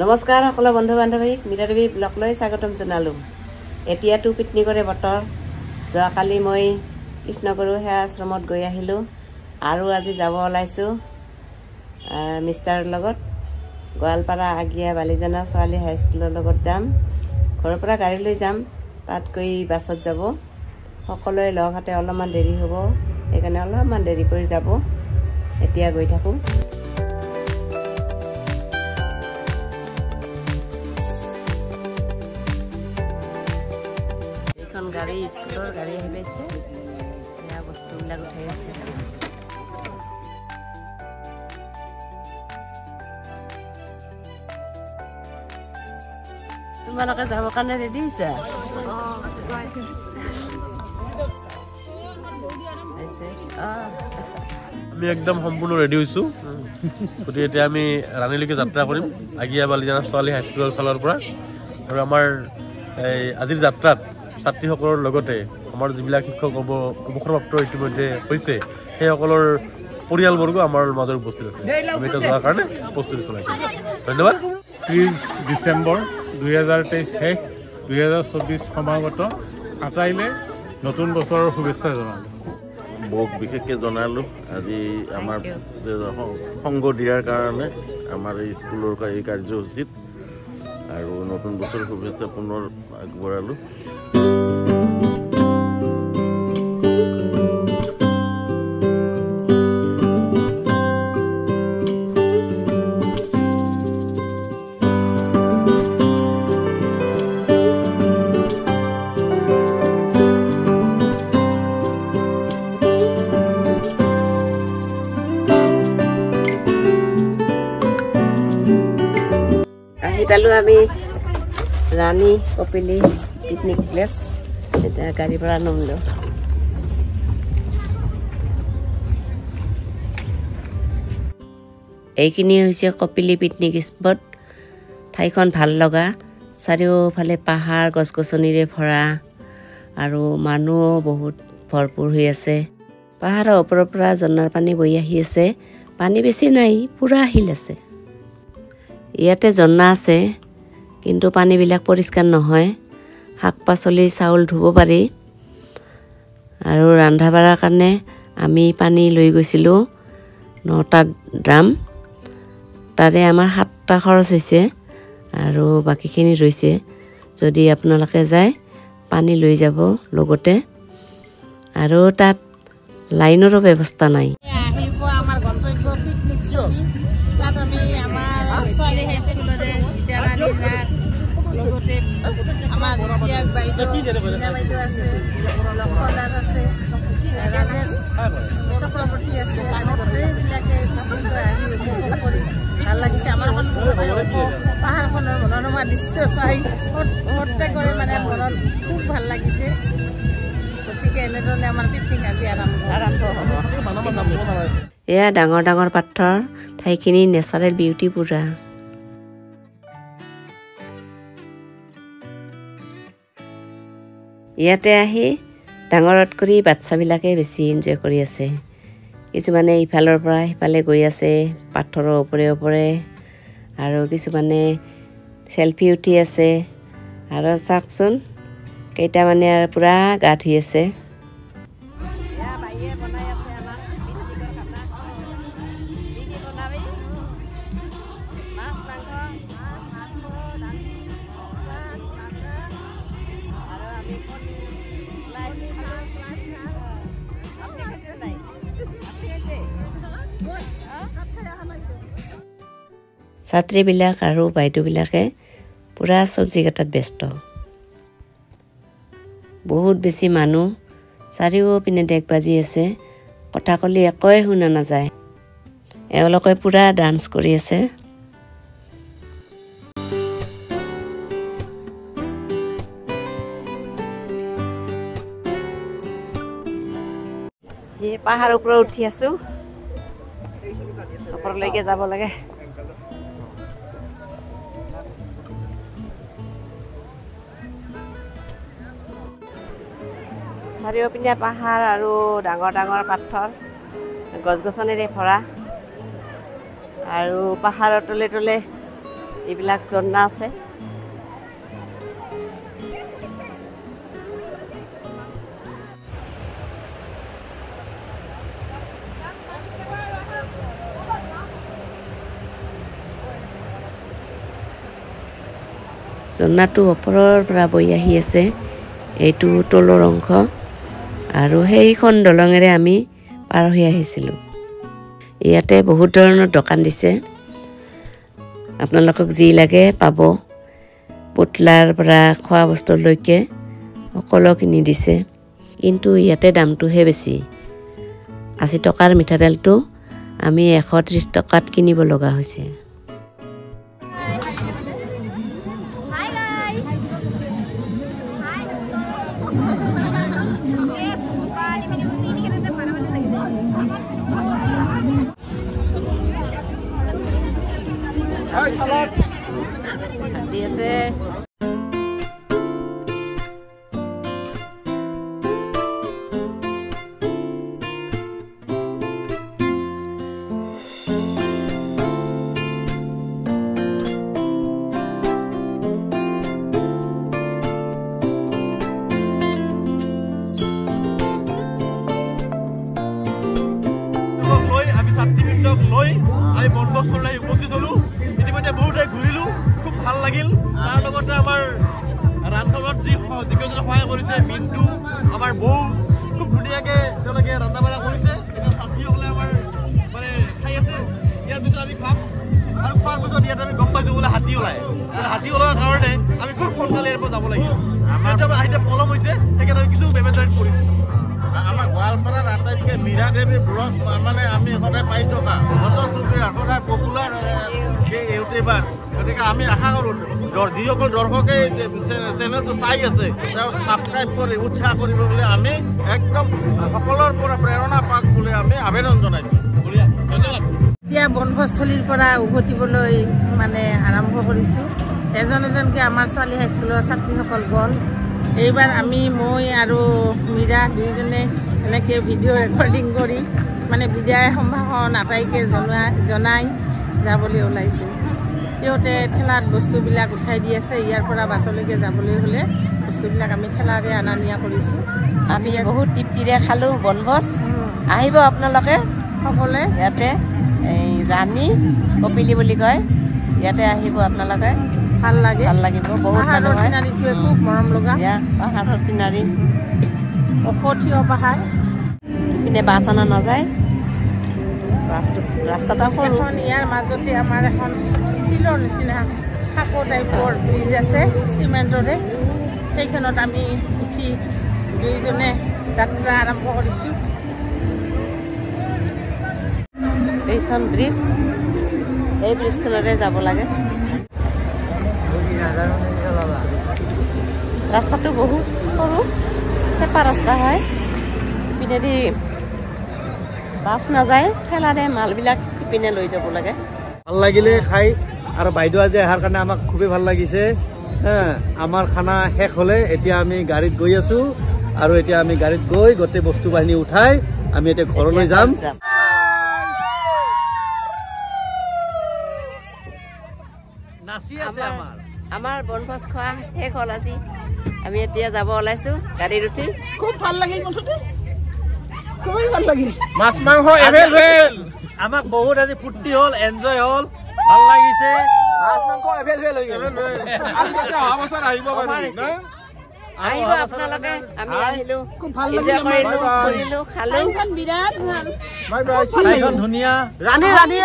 নমস্কাৰ সকলো বন্ধু বান্ধৱীক মীৰাদেৱী ব্লগলৈ স্বাগতম জনালোঁ। এতিয়াতো পিকনিকৰে বতৰ। যোৱাকালি মই কৃষ্ণগুৰু সেৱা আশ্ৰমত গৈ আহিলোঁ আৰু আজি যাব ওলাইছোঁ মিষ্টাৰৰ লগত গোৱালপাৰা আগিয়া বালিজানা ছোৱালী হাইস্কুলৰ লগত যাম। ঘৰৰ পৰা গাড়ী লৈ যাম, তাত গৈ বাছত যাব। সকলোৱে লগ হাতে অলপমান দেৰি হ'ব, সেইকাৰণে অলপমান দেৰি কৰি যাব। এতিয়া গৈ থাকোঁ। গাড়ী স্কুলৰ গাড়ী আহি পাইছে, এয়া বস্তুবিলাক উঠাই আছে। তোমালোকে যাবৰ কাৰণে ৰেডি হৈছা? আমি একদম সম্পূৰ্ণ ৰেডি হৈছোঁ। গতিকে এতিয়া আমি ৰাণীলৈকে যাত্ৰা কৰিম আগিয়া বালিজানা ছোৱালী হাইস্কুলৰ ফালৰ পৰা। আৰু আমাৰ এই আজিৰ যাত্ৰাত ছাত্ৰীসকলৰ লগতে আমাৰ যিবিলাক শিক্ষক অৱসৰপ্ৰাপ্ত ইতিমধ্যে হৈছে সেইসকলৰ পৰিয়ালবৰ্গ আমাৰ মাজত উপস্থিত আছে। আমি এতিয়া যোৱাৰ কাৰণে প্ৰস্তুতি চলাইছোঁ। ধন্যবাদ। 30 ডিচেম্বৰ 2023 শেষ, 2024 সমাগত। আটাইলে নতুন বছৰৰ শুভেচ্ছা জনালোঁ। বহুত বিশেষকৈ জনালোঁ আজি আমাৰ সংগ দিয়াৰ কাৰণে আমাৰ এই স্কুলৰ এই কাৰ্যসূচীত, আৰু নতুন বছৰৰ শুভেচ্ছা পুনৰ আগবঢ়ালোঁ। পালোঁ আমি ৰাণী কপিলী পিকনিক প্লেচ। এতিয়া গাড়ীৰ পৰা নামিলোঁ। এইখিনি হৈছে কপিলী পিকনিক স্পট। ঠাইখন ভাল লগা, চাৰিওফালে পাহাৰ গছ গছনিৰে ভৰা আৰু মানুহো বহুত ভৰপূৰ হৈ আছে। পাহাৰৰ ওপৰৰ পৰা ঝৰ্ণাৰ পানী বৈ আহি আছে। পানী বেছি নাই, পূৰা শিল আছে। ইয়াতে ঝৰ্ণা আছে, কিন্তু পানীবিলাক পৰিষ্কাৰ নহয়। শাক পাচলি চাউল ধুব পাৰি। আৰু ৰন্ধা বঢ়াৰ কাৰণে আমি পানী লৈ গৈছিলোঁ 9টা ড্ৰাম। তাৰে আমাৰ 7টা খৰচ হৈছে আৰু বাকীখিনি ৰৈছে। যদি আপোনালোকে যায় পানী লৈ যাব লগতে। আৰু তাত লাইনৰো ব্যৱস্থা নাই। আমাৰ গন্তব্য পিকনিক স্থলী, তাত আমি আমাৰ ছোৱালী হাইস্কুলৰে লগতে আমাৰ বাইদেউ আছে, লক্ষ্য দাস আছে, ৰাজেশ চক্ৰৱৰ্তী আছে। আমি গোটেইবিলাকে পিকনিক আহি উপভোগ কৰি ভাল লাগিছে। আমাৰ পাহাৰখনৰ মনোৰমা দৃশ্য চাই প্ৰত্যেকৰে মনত খুব ভাল লাগিছে। গতিকে এনেধৰণে আমাৰ পিকনিক আজি আৰম্ভ হ'ব। এয়া ডাঙৰ ডাঙৰ পাথৰ, ঠাইখিনি নেচাৰেল বিউটি পুৰা। ইয়াতে আহি ডাঙৰত কৰি বাচ্ছাবিলাকে বেছি এনজয় কৰি আছে। কিছুমানে ইফালৰ পৰা সিফালে গৈ আছে পাথৰৰ ওপৰে ওপৰে, আৰু কিছুমানে চেলফি উঠি আছে। আৰু চাওকচোন কেইটামানে আৰু পূৰা গা ধুই আছে। ছাত্ৰীবিলাক আৰু বাইদেউবিলাকে পূৰা চব্জি কাটাত ব্যস্ত। বহুত বেছি মানুহ, চাৰিওপিনে ডেক বাজি আছে। কথা ক'লে একোৱে শুনা নাযায়। এওঁলোকে পূৰা ডান্স কৰি আছে। পাহাৰৰ ওপৰত উঠি আছোঁ, ওপৰলৈকে যাব লাগে। চাৰিওপিনে পাহাৰ আৰু ডাঙৰ ডাঙৰ পাথৰ, গছ গছনিৰে ভৰা। আৰু পাহাৰৰ তলে তলে এইবিলাক ঝৰ্ণা আছে। ঝৰ্ণাটো ওপৰৰ পৰা বৈ আহি আছে। এইটো তলৰ অংশ আৰু সেইখন দলঙেৰে আমি পাৰ হৈ আহিছিলোঁ। ইয়াতে বহুত ধৰণৰ দোকান দিছে, আপোনালোকক যি লাগে পাব। পুতলাৰ পৰা খোৱা বস্তুলৈকে সকলো কিনি দিছে, কিন্তু ইয়াতে দামটোহে বেছি। 80 টকাৰ মিঠাতেলটো আমি 130 টকাত কিনিব লগা হৈছে। আছে আমি ছাত্ৰীবৃন্দক লৈ আমি বনবস্তুলৈ উপস্থিত হ'লো। ইতিমধ্যে বহুতে ঘূৰিলো, খুব ভাল লাগিল। তাৰ লগতে আমাৰ ৰান্ধনত যিকেইজনে সহায় কৰিছে, মিণ্টু আমাৰ বৌ, খুব ধুনীয়াকৈ তেওঁলোকে ৰন্ধা বঢ়া কৰিছে। এতিয়া ছাত্ৰীসকলে আমাৰ মানে খাই আছে। ইয়াৰ পিছত আমি খাম আৰু খোৱাৰ পিছত ইয়াত আমি গম পাইছোঁ বোলে হাতী ওলায়। হাতী ওলোৱাৰ কাৰণে আমি খুব সোনকালে ইয়াৰ পৰা যাব লাগিব। এতিয়া পলম হৈছে, সেইকাৰণে আমি কিছু বেমেজাৰিত পৰিছোঁ। আমাৰ গোৱালপাৰাৰ আটাইতকৈ মীৰা দেৱী ব্লগ মানে আমি সদায় পাই থকা ওচৰ চুবুৰীয়া সদায় পপুলাৰ ইউটিউবাৰ। গতিকে আমি আশা কৰোঁ যিসকল দৰ্শকে চেনেলটো চাই আছে তেওঁ ছাবস্ক্ৰাইব কৰি উৎসাহ কৰিব বুলি আমি একদম সকলোৰ পৰা প্ৰেৰণা পাওক বুলি আমি আবেদন জনাইছোঁ। ধন্যবাদ। এতিয়া বনভোজস্থলীৰ পৰা উভতিবলৈ মানে আৰম্ভ কৰিছোঁ। এজন এজনকৈ আমাৰ ছোৱালী হাইস্কুলৰ ছাত্ৰীসকল গ'ল। এইবাৰ মই আৰু মীৰা দুয়োজনে এনেকৈ ভিডিঅ' ৰেকৰ্ডিং কৰি মানে বিদায় সম্ভাষণ আটাইকে জনাই যাবলৈ ওলাইছোঁ। সিহঁতে ঠেলাত বস্তুবিলাক উঠাই দি আছে। ইয়াৰ পৰা বাছলৈকে যাবলৈ হ'লে বস্তুবিলাক আমি ঠেলাৰে অনা নিয়া কৰিছোঁ। আমি বহুত তৃপ্তিৰে খালোঁ বনভোজ। আহিব আপোনালোকে সকলোৱে। ইয়াতে এই ৰাণী কপিলি বুলি কয়, ইয়াতে আহিব আপোনালোকে, ভাল লাগিব। বহুত পাহাৰৰ চিনাৰীটোৱে খুব মৰম লগা। পাহাৰৰ চিনাৰী, ঔষধীয় পাহাৰ। ইপিনে বাছ অনা নাযায়, ৰাস্তাটা সৰু। ইয়াৰ মাজতে আমাৰ এখন শিলৰ নিচিনা সাঁকো টাইপৰ ব্ৰিজ আছে চিমেণ্টৰে। সেইখনত আমি উঠি দুয়োজনে যাত্ৰা আৰম্ভ কৰিছোঁ। এইখন ব্ৰিজ, এই ব্ৰিজখনৰে যাব লাগে। ৰাস্তাটো বহুত সৰু, চেপা ৰাস্তা হয়। ইপিনেদি বাছ নাযায়, ঠেলাৰে মালবিলাক ইপিনে লৈ যাব লাগে। ভাল লাগিলে খাই, আৰু বাইদেউ আজি অহাৰ কাৰণে আমাক খুবেই ভাল লাগিছে। আমাৰ খানা শেষ হ'লে এতিয়া আমি গাড়ীত গৈ আছোঁ, আৰু এতিয়া আমি গাড়ীত গৈ গোটেই বস্তু বাহিনী উঠাই আমি এতিয়া ঘৰলৈ যাম। আমাৰ বনভোজ খোৱা শেষ হ'ল আজি। আমি এতিয়া যাব ওলাইছোঁ গাড়ীত উঠি। খুব ভাল লাগিল, মুঠতে খুবেই ভাল লাগিল। মাছ মাংস এভেইলেবল। আমাক বহুত আজি ফূৰ্তি হ'ল, এনজয় হ'ল, ভাল লাগিছে। মাছ মাংস এভেইলেবল হৈ গ'ল। অহা বছৰ আহিব পাৰিম। আহিব আপোনালোকে। আমি আহিলোঁ, খুব ভাল এনজয় কৰিলোঁ, ফুৰিলোঁ, খালোঁ। বিৰাট ভাল। ঠাইখন ধুনীয়া। ৰাণী